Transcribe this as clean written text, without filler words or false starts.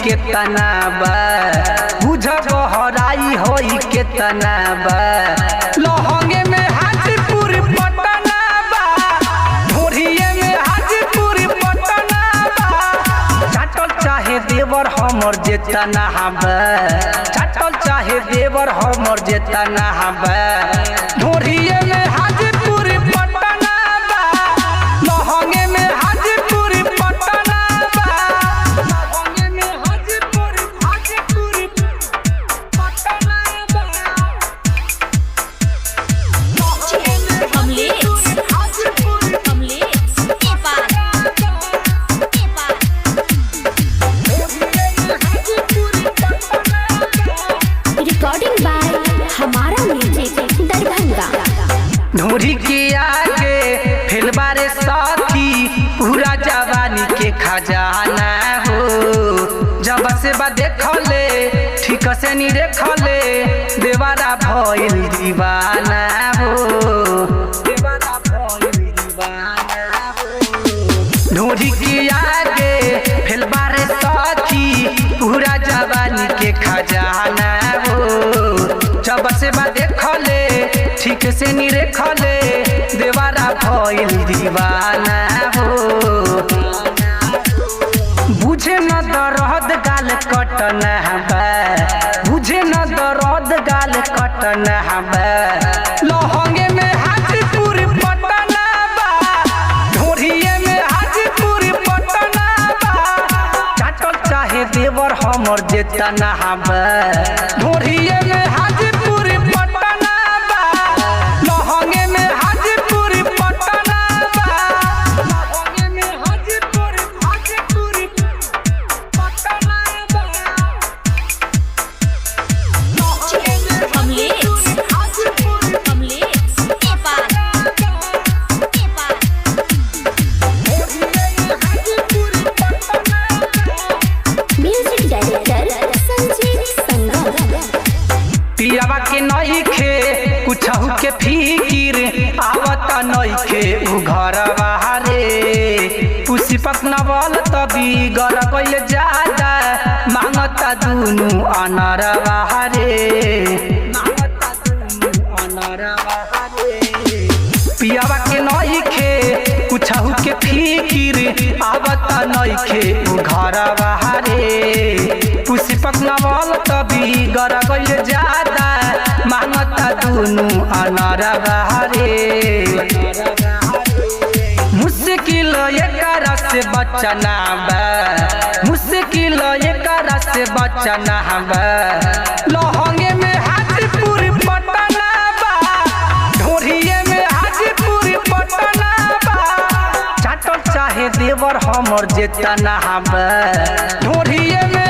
केतना बा बुझ गहराई होई केतना बा लहंगे में हाजीपुर पटना बा ढोरिए में हाजीपुर पटना बा चाटल चाहे देवर हमर जेतना बा चाटल चाहे देवर हमर जेतना बा ढोरिए में हाजीपुर पटना बा लहंगे में हाजीपुर पटना बा लहंगे में हाजीपुर पटना बा रिकॉर्डिंग बाय हमारा म्यूजिक दरभंगा। ढोरी के आगे फिलबारे साथी पूरा जवानी के खजाना हो जब से बा देखले ठीक से नहीं देखले देवारा भइल दीवाना हो देवारा भइल दीवाना हो ढोरी के आगे फिलबारे साथी पूरा जवानी के खजाना हो जब से बा देखले ठीक से नहीं देखले देवारा भइल दीवाना हो बुझे न दर्द गाल कटना बा बुझे न दर्द गाल कटना बा लहंगे में हाजीपुर पटना बा ढोरिए में हाजीपुर पटना बा चाटल चाहे देवर हमर जेतना बा ढोरिए में हाजीपुर पटना बा लहंगे में हाजीपुर पटना बा लहंगे में हाजीपुर पटना बा म्यूजिक डायरेक्टर संजीव संगम। पियावा के नइखे कुछहु के फिकिर आवत नइखे उ घर बाहरे पुष्पक नवल तभी गर गइल ज्यादा मांगता दुनु अनर बाहरे पियावा के नइखे कुछहु के फिकिर आवत नइखे उ घर बाहरे पुष्पक नवल तभी गर गइल ज्यादा मांगता दुनु अनर बाहरे मुश्किल एकरा से बचना बा मुश्किल एकरा से बचना बा लहंगे में हाजीपुर पटना बा ढोरिए में हाजीपुर पटना बा चाटल चाहे देवर हमर जेतना बा ढोरिए में